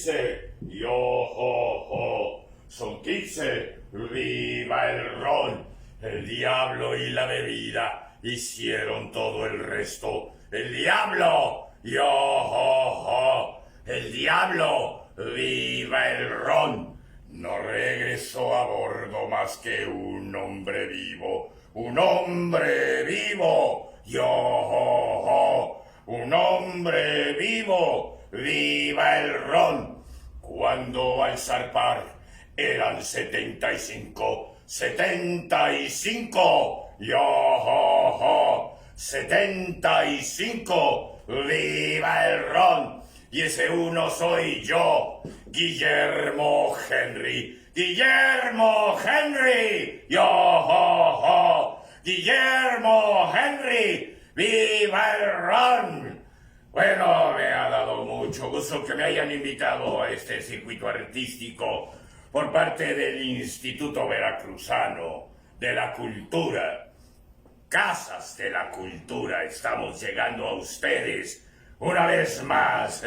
15, yo, ho, ho. Son 15, viva el ron. El diablo y la bebida hicieron todo el resto. El diablo, yo, ho, ho. El diablo, viva el ron. No regresó a bordo más que un hombre vivo. Un hombre vivo, yo, ho, ho. Un hombre vivo, viva el ron. Cuando al zarpar eran 75, 75, yo, ho, ho. 75, viva el ron. Y ese uno soy yo, Guillermo Henry. Guillermo Henry, yo, ho, ho. Guillermo Henry, viva el ron. Bueno, me ha dado mucho gusto que me hayan invitado a este circuito artístico por parte del Instituto Veracruzano de la Cultura. Casas de la Cultura, estamos llegando a ustedes una vez más.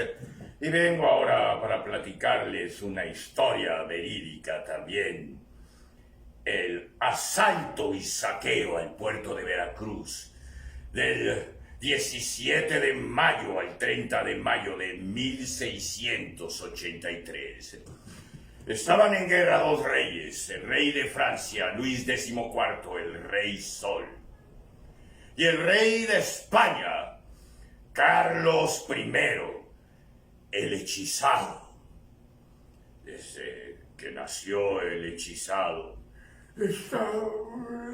Y vengo ahora para platicarles una historia verídica también. El asalto y saqueo al puerto de Veracruz del 17 de mayo al 30 de mayo de 1683. Estaban en guerra dos reyes, el rey de Francia, Luis XIV, el rey Sol, y el rey de España, Carlos I, el hechizado. Desde que nació el hechizado, estaba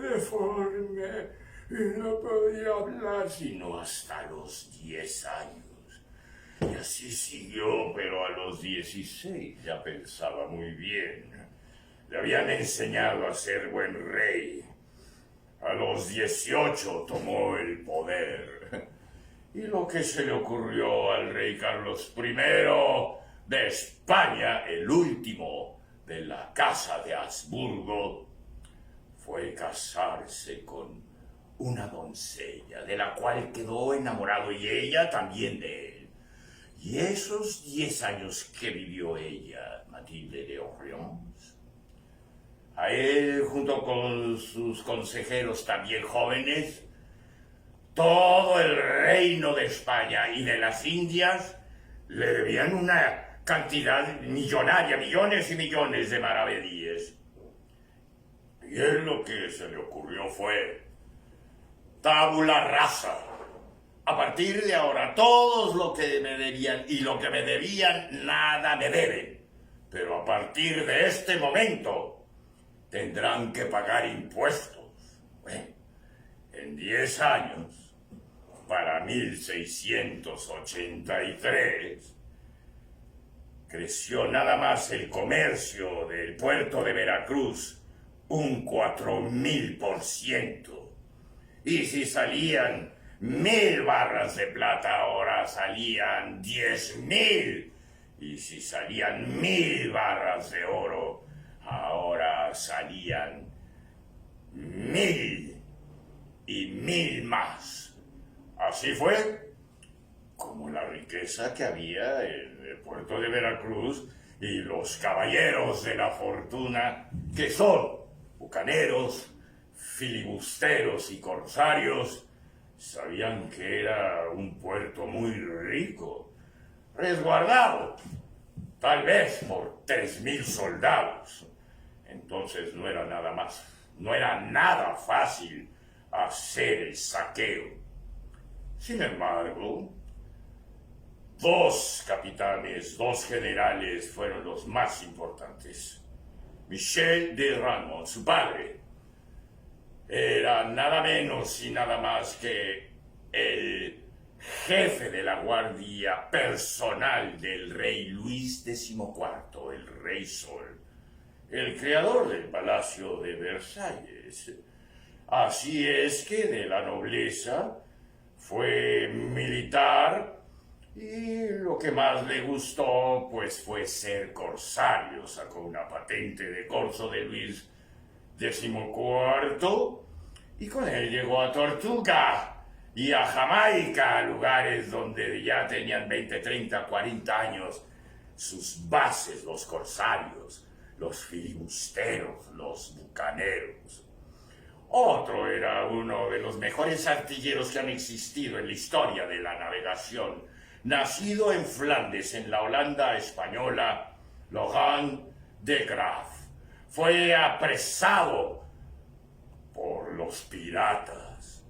deforme y no podía hablar sino hasta los 10 años. Y así siguió, pero a los 16 ya pensaba muy bien. Le habían enseñado a ser buen rey. A los 18 tomó el poder. Y lo que se le ocurrió al rey Carlos I de España, el último de la casa de Habsburgo, fue casarse con una doncella de la cual quedó enamorado y ella también de él. Y esos 10 años que vivió ella, Matilde de Orleans, a él junto con sus consejeros también jóvenes, todo el reino de España y de las Indias le debían una cantidad millonaria, millones y millones de maravedíes. Y él lo que se le ocurrió fue tabula rasa. A partir de ahora, todos lo que me debían y lo que me debían, nada me deben. Pero a partir de este momento, tendrán que pagar impuestos. Bueno, en 10 años, para 1683, creció nada más el comercio del puerto de Veracruz un 4000%. Y si salían 1000 barras de plata, ahora salían 10,000. Y si salían 1000 barras de oro, ahora salían 1000 y 1000 más. Así fue como la riqueza que había en el puerto de Veracruz y los caballeros de la fortuna, que son bucaneros, filibusteros y corsarios, sabían que era un puerto muy rico, resguardado, tal vez por 3000 soldados. Entonces no era nada fácil hacer el saqueo. Sin embargo, 2 capitanes, 2 generales fueron los más importantes. Michel de Ramon, su padre, era nada menos y nada más que el jefe de la guardia personal del rey Luis XIV, el rey Sol, el creador del Palacio de Versalles. Así es que de la nobleza fue militar y lo que más le gustó pues fue ser corsario. Sacó una patente de corso de Luis XIV y con él llegó a Tortuga y a Jamaica, lugares donde ya tenían 20, 30, 40 años sus bases, los corsarios, los filibusteros, los bucaneros. Otro era uno de los mejores artilleros que han existido en la historia de la navegación, nacido en Flandes, en la Holanda española, Laurent de Graaf. Fue apresado por los piratas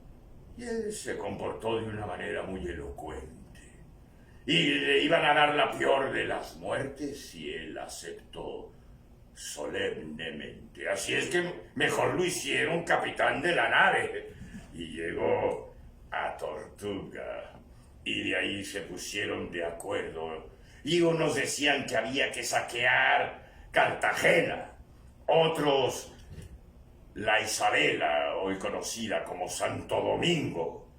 y él se comportó de una manera muy elocuente. Y le iban a dar la peor de las muertes y él aceptó solemnemente. Así es que mejor lo hicieron capitán de la nave y llegó a Tortuga y de ahí se pusieron de acuerdo y unos decían que había que saquear Cartagena, otros la Isabela, hoy conocida como Santo Domingo,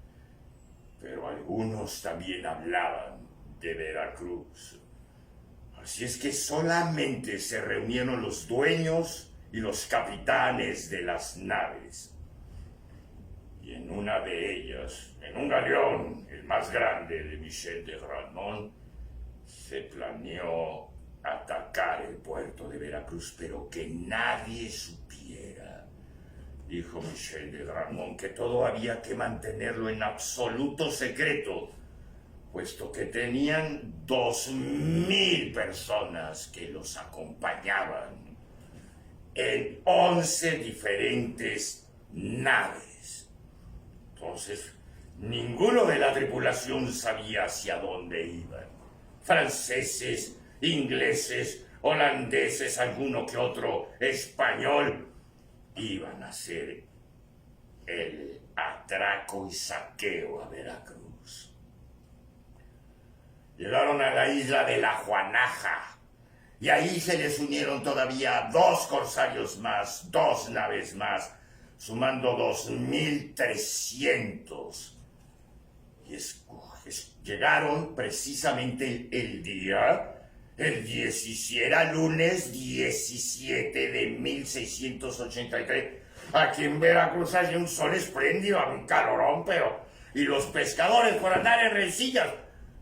pero algunos también hablaban de Veracruz. Así es que solamente se reunieron los dueños y los capitanes de las naves. Y en una de ellas, en un galeón, el más grande de Michel de Gramont, se planeó atacar el puerto de Veracruz, pero que nadie supiera. Dijo Michel de Gramont que todo había que mantenerlo en absoluto secreto, puesto que tenían 2,000 personas que los acompañaban en 11 diferentes naves. Entonces, ninguno de la tripulación sabía hacia dónde iban. Franceses, ingleses, holandeses, alguno que otro español, iban a hacer el atraco y saqueo a Veracruz. Llegaron a la isla de la Juanaja y ahí se les unieron todavía 2 corsarios más, 2 naves más, sumando 2,300. Y llegaron precisamente el 17, era lunes 17 de 1683. Aquí en Veracruz hay un sol espléndido, un calorón, y los pescadores, por andar en rencillas,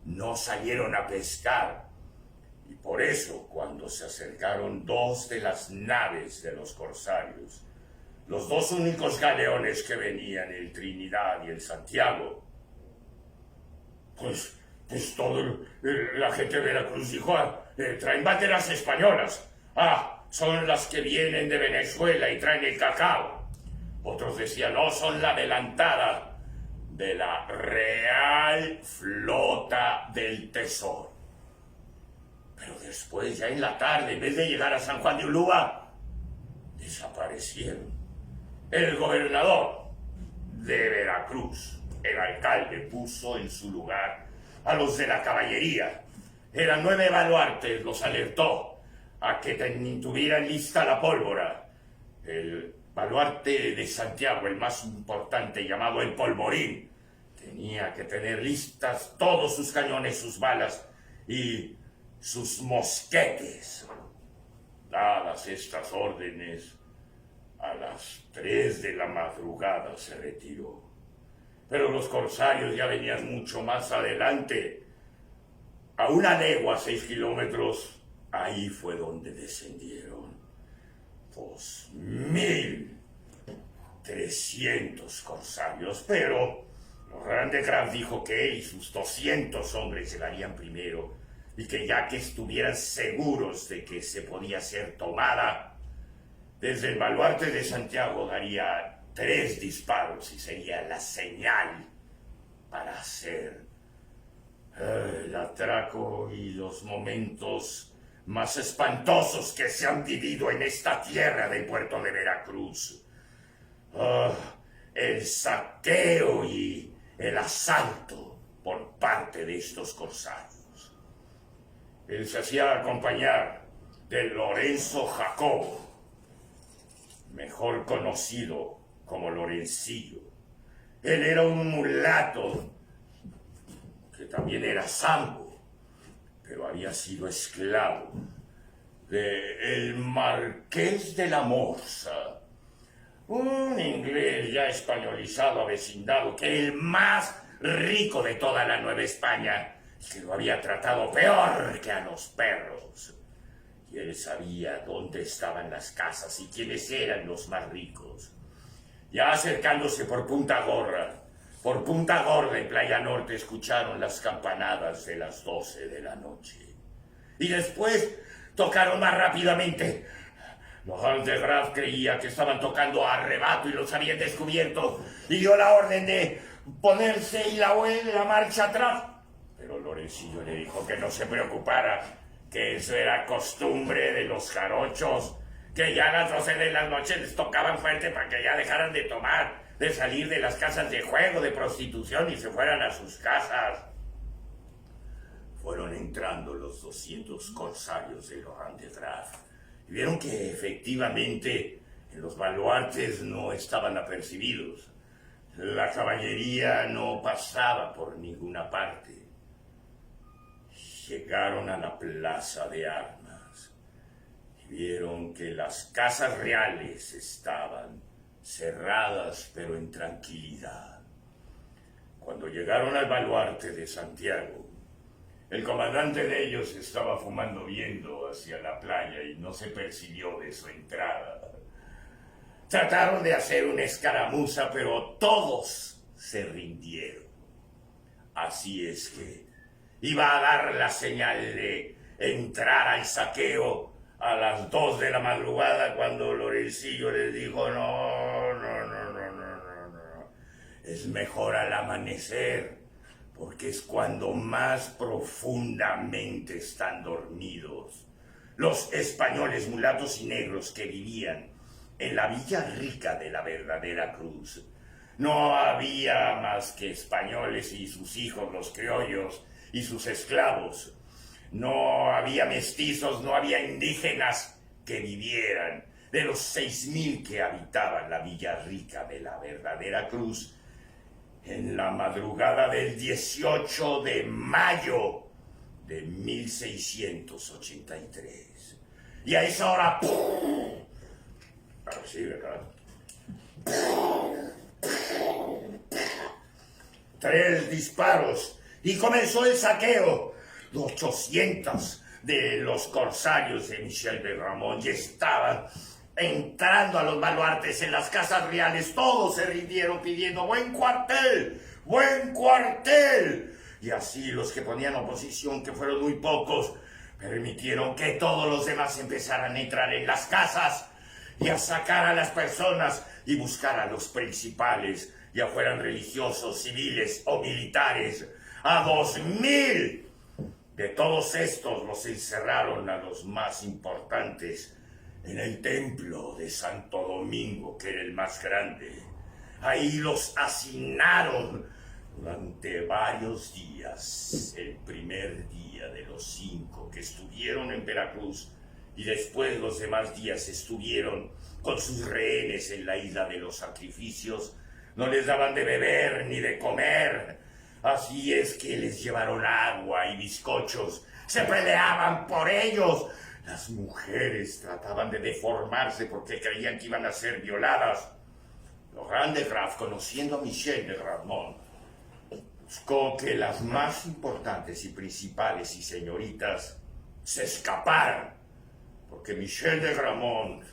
no salieron a pescar. Y por eso, cuando se acercaron 2 de las naves de los corsarios, los 2 únicos galeones que venían, el Trinidad y el Santiago, pues toda la gente de Veracruz dijo, traen banderas españolas. Son las que vienen de Venezuela y traen el cacao. Otros decían, no, son la adelantada de la Real Flota del Tesoro. Pero después, ya en la tarde, en vez de llegar a San Juan de Ulúa, desaparecieron. El gobernador de Veracruz, el alcalde, puso en su lugar a los de la caballería. Eran 9 baluartes, los alertó a que tuvieran lista la pólvora. El baluarte de Santiago, el más importante, llamado el Polvorín, tenía que tener listas todos sus cañones, sus balas y sus mosquetes. Dadas estas órdenes, a las 3 de la madrugada se retiró. Pero los corsarios ya venían mucho más adelante. A 1 legua, 6 kilómetros, ahí fue donde descendieron 2,300 corsarios, pero Laurent de Graaf dijo que él y sus 200 hombres llegarían primero y que ya que estuvieran seguros de que se podía ser tomada, desde el baluarte de Santiago daría 3 disparos y sería la señal para hacer el atraco y los momentos más espantosos que se han vivido en esta tierra del puerto de Veracruz. El saqueo y el asalto por parte de estos corsarios. Él se hacía acompañar de Lorenzo Jacobo, mejor conocido como Lorencillo. Él era un mulato que también era sambo, pero había sido esclavo del Marqués de la Morsa, un inglés ya españolizado, avecindado, que el más rico de toda la Nueva España, que lo había tratado peor que a los perros. Y él sabía dónde estaban las casas y quiénes eran los más ricos. Ya acercándose por Punta Gorda en Playa Norte, escucharon las campanadas de las 12 de la noche. Y después tocaron más rápidamente. Laurent de Graaf creía que estaban tocando a arrebato y los habían descubierto, y dio la orden de ponerse y la marcha atrás. Pero Lorencillo le dijo que no se preocupara, que eso era costumbre de los jarochos, que ya a las 12 de la noche les tocaban fuerte para que ya dejaran de tomar, de salir de las casas de juego, de prostitución y se fueran a sus casas. Fueron entrando los 200 corsarios de Laurent de Graaf y vieron que efectivamente en los baluartes no estaban apercibidos. La caballería no pasaba por ninguna parte. Llegaron a la plaza de armas y vieron que las casas reales estaban cerradas pero en tranquilidad. Cuando llegaron al baluarte de Santiago, el comandante de ellos estaba fumando viendo hacia la playa y no se percibió de su entrada. Trataron de hacer una escaramuza, pero todos se rindieron. Así es que iba a dar la señal de entrar al saqueo a las 2 de la madrugada cuando Lorencillo les dijo: no. Es mejor al amanecer, porque es cuando más profundamente están dormidos los españoles mulatos y negros que vivían en la Villa Rica de la Verdadera Cruz. No había más que españoles y sus hijos, los criollos, y sus esclavos. No había mestizos, no había indígenas que vivieran. De los 6,000 que habitaban la Villa Rica de la Verdadera Cruz, en la madrugada del 18 de mayo de 1683. Y a esa hora... Así, ¿verdad? 3 disparos y comenzó el saqueo. 800 de los corsarios de Michel de Gramont ya estaban entrando a los baluartes en las casas reales. Todos se rindieron pidiendo: ¡buen cuartel! ¡Buen cuartel! Y así los que ponían oposición, que fueron muy pocos, permitieron que todos los demás empezaran a entrar en las casas y a sacar a las personas y buscar a los principales, ya fueran religiosos, civiles o militares. A 2,000 de todos estos los encerraron, a los más importantes, en el templo de Santo Domingo, que era el más grande. Ahí los hacinaron durante varios días. El primer día de los 5 que estuvieron en Veracruz, y después los demás días estuvieron con sus rehenes en la isla de los sacrificios. No les daban de beber ni de comer. Así es que les llevaron agua y bizcochos. Se peleaban por ellos. Las mujeres trataban de deformarse porque creían que iban a ser violadas. Laurent de Graaf, conociendo a Michel de Gramont, buscó que las más importantes y principales y señoritas se escaparan, porque Michel de Gramont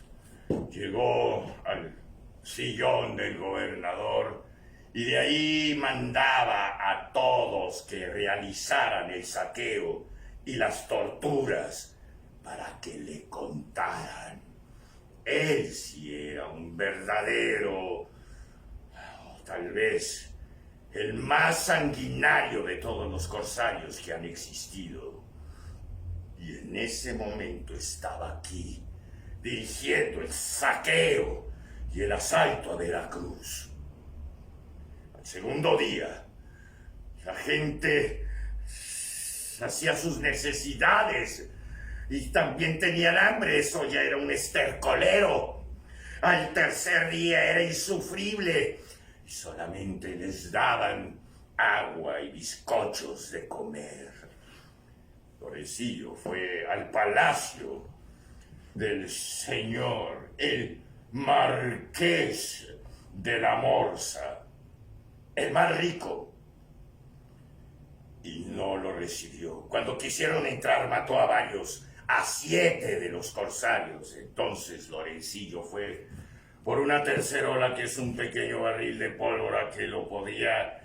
llegó al sillón del gobernador y de ahí mandaba a todos que realizaran el saqueo y las torturas para que le contaran. Él sí era un verdadero, tal vez el más sanguinario de todos los corsarios que han existido. Y en ese momento estaba aquí, dirigiendo el saqueo y el asalto a Veracruz. Al segundo día, la gente hacía sus necesidades y también tenían hambre. Eso ya era un estercolero. Al tercer día era insufrible y solamente les daban agua y bizcochos de comer. Lorencillo fue al palacio del señor, el marqués de la Morsa, el más rico, y no lo recibió. Cuando quisieron entrar, mató a varios, a 7 de los corsarios. Entonces Lorencillo fue por una tercerola, que es un pequeño barril de pólvora que lo podía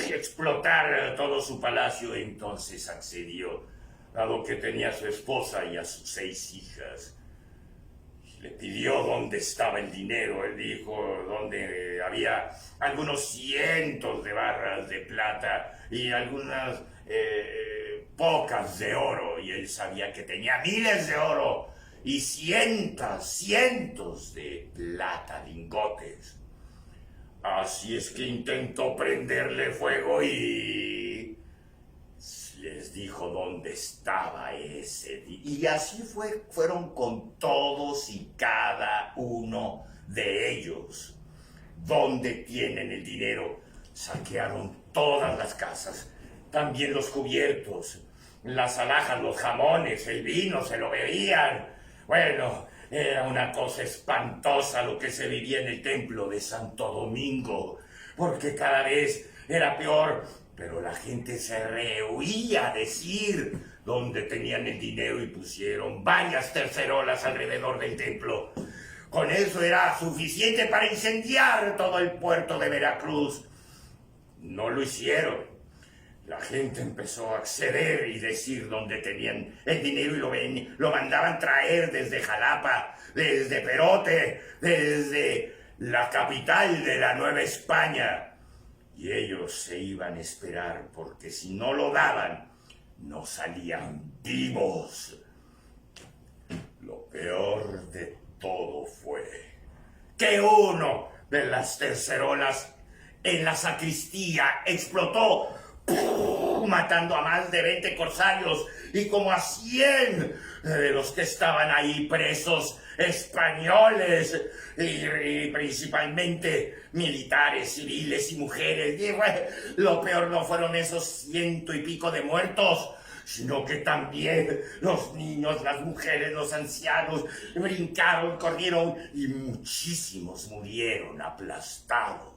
explotar todo su palacio. Entonces accedió, dado que tenía a su esposa y a sus 6 hijas. Le pidió dónde estaba el dinero. Él dijo dónde había algunos cientos de barras de plata y algunas pocas de oro. Y él sabía que tenía miles de oro y cientos de plata, lingotes. Así es que intentó prenderle fuego y les dijo dónde estaba ese dinero. Y así fueron con todos y cada uno de ellos. ¿Dónde tienen el dinero? Saquearon todas las casas, también los cubiertos, las alhajas, los jamones, el vino, se lo bebían. Bueno, era una cosa espantosa lo que se vivía en el templo de Santo Domingo, porque cada vez era peor. Pero la gente se rehuía a decir dónde tenían el dinero y pusieron varias tercerolas alrededor del templo. Con eso era suficiente para incendiar todo el puerto de Veracruz. No lo hicieron. La gente empezó a acceder y decir dónde tenían el dinero y lo mandaban traer desde Jalapa, desde Perote, desde la capital de la Nueva España. Y ellos se iban a esperar, porque si no lo daban, no salían vivos. Lo peor de todo fue que uno de las tercerolas en la sacristía explotó, matando a más de 20 corsarios y como a 100 de los que estaban ahí presos, españoles y principalmente militares, civiles y mujeres. Y bueno, lo peor no fueron esos 100 y pico de muertos, sino que también los niños, las mujeres, los ancianos brincaron, corrieron y muchísimos murieron aplastados.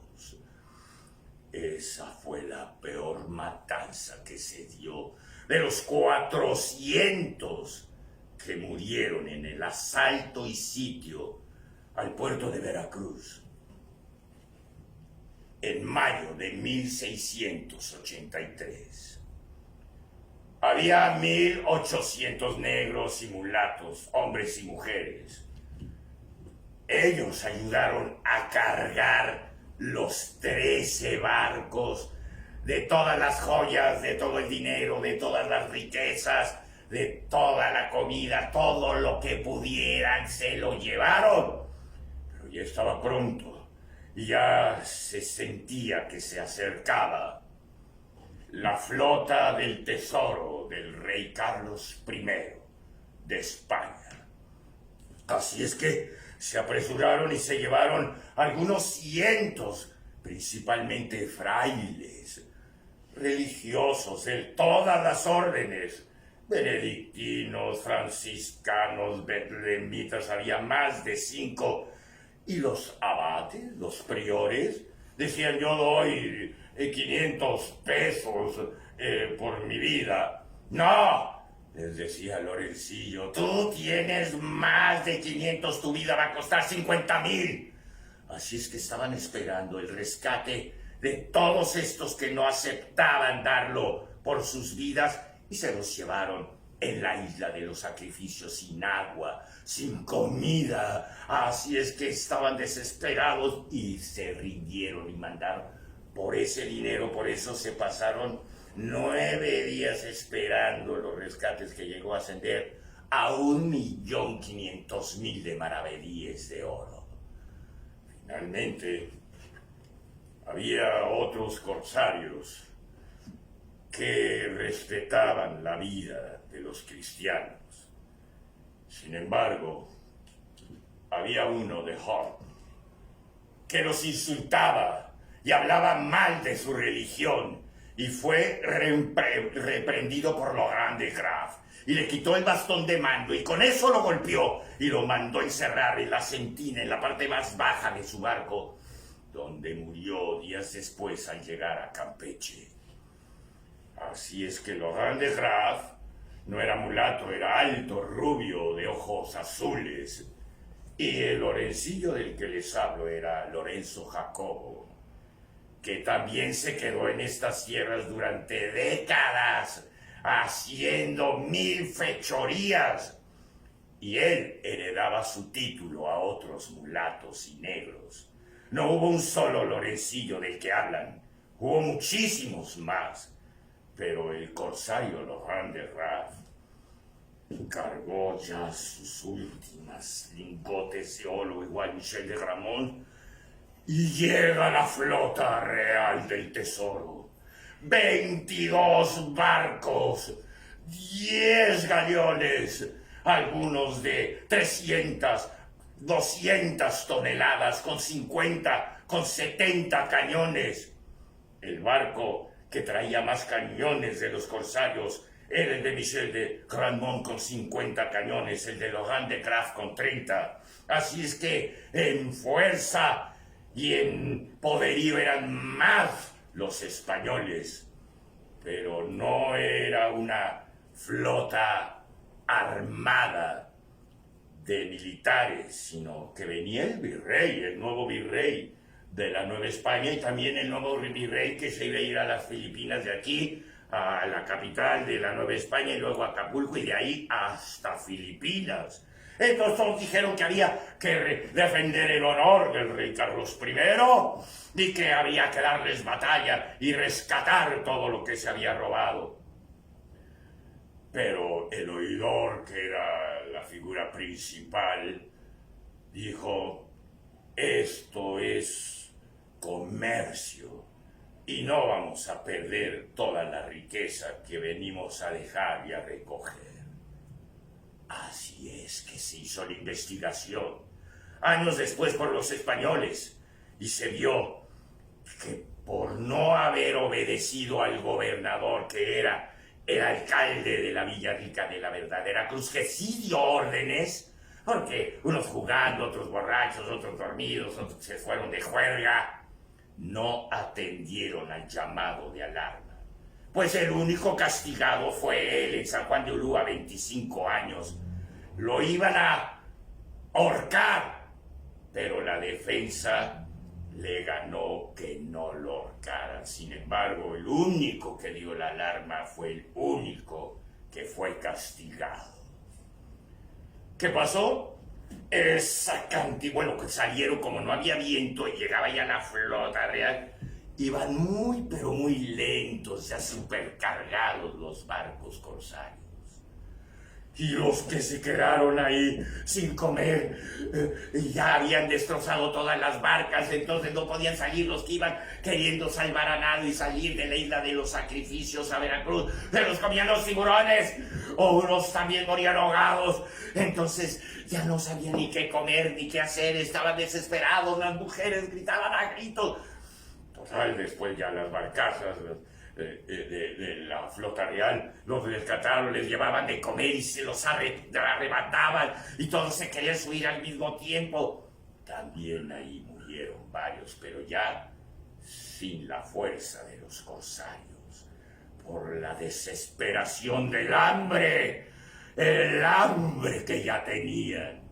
Esa fue la peor matanza que se dio. De los 400 que murieron en el asalto y sitio al puerto de Veracruz en mayo de 1683. Había 1,800 negros y mulatos, hombres y mujeres. Ellos ayudaron a cargar los 13 barcos de todas las joyas, de todo el dinero, de todas las riquezas, de toda la comida, todo lo que pudieran se lo llevaron. Pero ya estaba pronto y ya se sentía que se acercaba la flota del tesoro del rey Carlos I de España. Así es que se apresuraron y se llevaron algunos cientos, principalmente frailes, religiosos de todas las órdenes, benedictinos, franciscanos, betlemitas, había más de 5, y los abades, los priores, decían: yo doy 500 pesos por mi vida. ¡No!, les decía Lorencillo, tú tienes más de 500, tu vida va a costar 50,000. Así es que estaban esperando el rescate de todos estos que no aceptaban darlo por sus vidas y se los llevaron en la isla de los sacrificios, sin agua, sin comida. Así es que estaban desesperados y se rindieron y mandaron por ese dinero. Por eso se pasaron 9 días esperando los rescates, que llegó a ascender a 1,500,000 de maravedíes de oro. Finalmente, había otros corsarios que respetaban la vida de los cristianos. Sin embargo, había uno de Hull que los insultaba y hablaba mal de su religión, y fue reprendido por Laurent de Graff y le quitó el bastón de mando y con eso lo golpeó y lo mandó encerrar en la sentina, en la parte más baja de su barco, donde murió días después al llegar a Campeche. Así es que Laurent de Graff no era mulato, era alto, rubio, de ojos azules. Y el Lorencillo del que les hablo era Lorenzo Jacobo, que también se quedó en estas tierras durante décadas, haciendo 1000 fechorías. Y él heredaba su título a otros mulatos y negros. No hubo un solo Lorencillo del que hablan, hubo muchísimos más. Pero el corsario Laurent de Graff cargó ya sus últimas lingotes de oro igual Michel de Gramont y llega la flota real del tesoro. 22 barcos, 10 galeones, algunos de 300, 200 toneladas, con 50, con 70 cañones. El barco que traía más cañones de los corsarios era el de Michel de Gramont con 50 cañones, el de Laurent de Graff con 30. Así es que en fuerza y en poderío eran más los españoles, pero no era una flota armada de militares, sino que venía el virrey, el nuevo virrey de la Nueva España, y también el nuevo virrey que se iba a ir a las Filipinas de aquí, a la capital de la Nueva España, y luego a Acapulco, y de ahí hasta Filipinas. Entonces todos dijeron que había que defender el honor del rey Carlos I y que había que darles batalla y rescatar todo lo que se había robado. Pero el oidor, que era la figura principal, dijo: esto es comercio y no vamos a perder toda la riqueza que venimos a dejar y a recoger. Así es que se hizo la investigación, años después, por los españoles, y se vio que por no haber obedecido al gobernador, que era el alcalde de la Villa Rica de la verdadera Cruz, que sí dio órdenes, porque unos jugando, otros borrachos, otros dormidos, otros se fueron de juerga, no atendieron al llamado de alarma. Pues el único castigado fue él, en San Juan de Ulúa, 25 años. Lo iban a ahorcar, pero la defensa le ganó que no lo ahorcaran. Sin embargo, el único que dio la alarma fue el único que fue castigado. ¿Qué pasó? Esa cantidad, bueno, que salieron como no había viento y llegaba ya la flota real. Iban muy, pero muy lentos, ya supercargados los barcos corsarios. Y los que se quedaron ahí sin comer, ya habían destrozado todas las barcas, entonces no podían salir los que iban queriendo salvar a nado y salir de la isla de los sacrificios a Veracruz. Se los comían los tiburones, o unos también morían ahogados. Entonces ya no sabían ni qué comer ni qué hacer, estaban desesperados, las mujeres gritaban a gritos. Total, después ya las barcazas de la flota real los rescataron, les llevaban de comer y se los arrebataban, y todos se querían subir al mismo tiempo. También ahí murieron varios, pero ya sin la fuerza de los corsarios, por la desesperación del hambre, el hambre que ya tenían.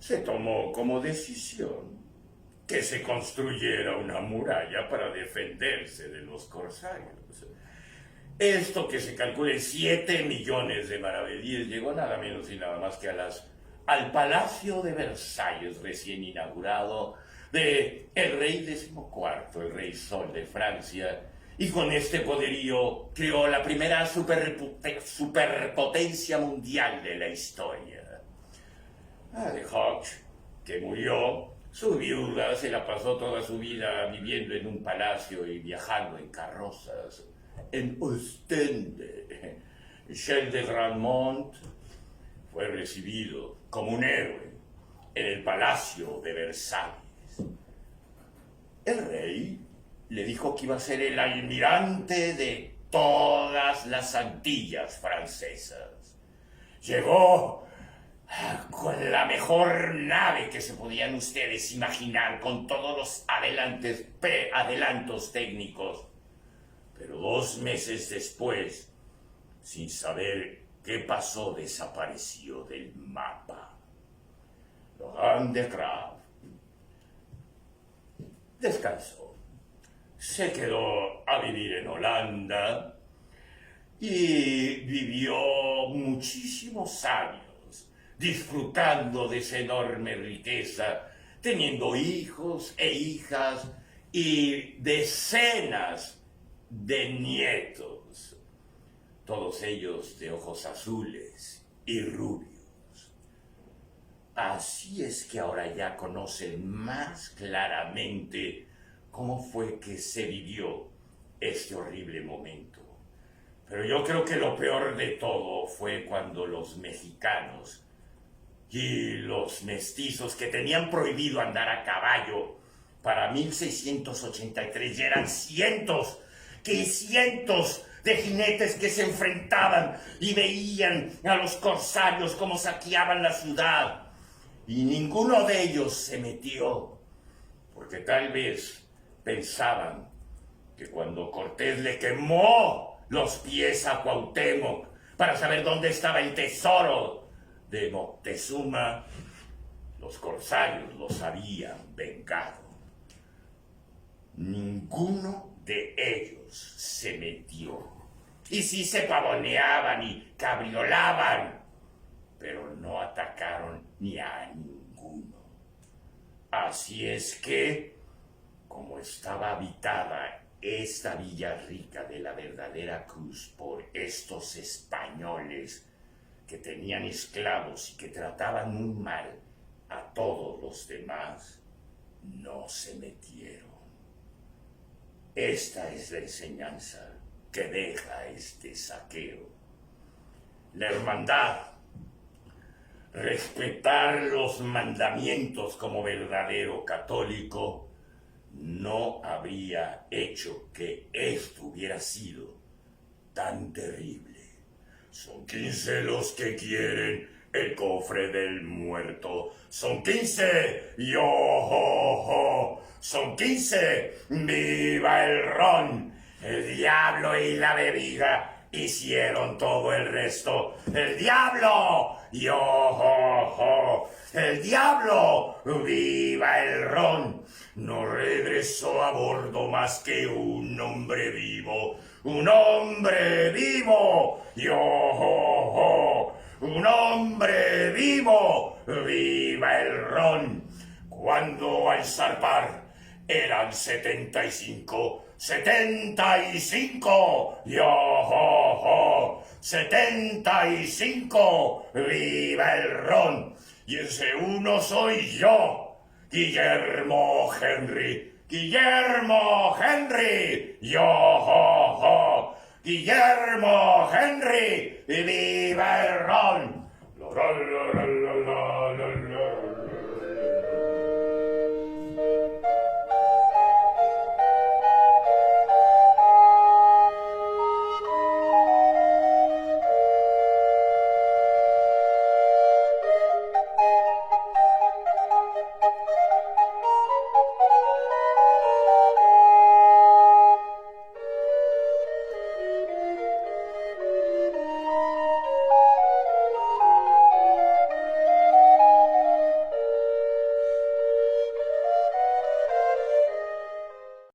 Se tomó como decisión que se construyera una muralla para defenderse de los corsarios. Esto, que se calcula en 7 millones de maravedíes, llegó nada menos y nada más que al Palacio de Versalles, recién inaugurado, de el rey XIV, el rey Sol de Francia, y con este poderío creó la primera superpotencia mundial de la historia. De Hoc, que murió, su viuda se la pasó toda su vida viviendo en un palacio y viajando en carrozas en Ostende. Michel de Gramont fue recibido como un héroe en el Palacio de Versalles. El rey le dijo que iba a ser el almirante de todas las Antillas francesas. Llegó con la mejor nave que se podían ustedes imaginar, con todos los adelantos técnicos. Pero 2 meses después, sin saber qué pasó, desapareció del mapa. Laurent de Graaf descansó. Se quedó a vivir en Holanda y vivió muchísimos años disfrutando de esa enorme riqueza, teniendo hijos e hijas y decenas de nietos, todos ellos de ojos azules y rubios. Así es que ahora ya conocen más claramente cómo fue que se vivió este horrible momento. Pero yo creo que lo peor de todo fue cuando los mexicanos y los mestizos que tenían prohibido andar a caballo para 1683, ya eran cientos de jinetes que se enfrentaban y veían a los corsarios cómo saqueaban la ciudad. Y ninguno de ellos se metió, porque tal vez pensaban que cuando Cortés le quemó los pies a Cuauhtémoc para saber dónde estaba el tesoro de Moctezuma, los corsarios los habían vengado. Ninguno de ellos se metió. Y sí se pavoneaban y cabriolaban, pero no atacaron ni a ninguno. Así es que, como estaba habitada esta villa rica de la verdadera Cruz por estos españoles que tenían esclavos y que trataban muy mal a todos los demás, no se metieron. Esta es la enseñanza que deja este saqueo. La hermandad, respetar los mandamientos como verdadero católico, no habría hecho que esto hubiera sido tan terrible. Son 15 los que quieren el cofre del muerto. Son 15, yo, ho, ho. Son 15, viva el ron. El diablo y la bebida hicieron todo el resto. El diablo, yo, ho, ho. El diablo, viva el ron. No regresó a bordo más que un hombre vivo. Un hombre vivo, yo, ho, ho. Un hombre vivo, viva el ron. Cuando al zarpar eran 75, yo, ho, ho. 75, viva el ron. Y ese uno soy yo, Guillermo Henry, yo, ho, ho. Guillermo Henry, viva el ron. La, la, la, la, la.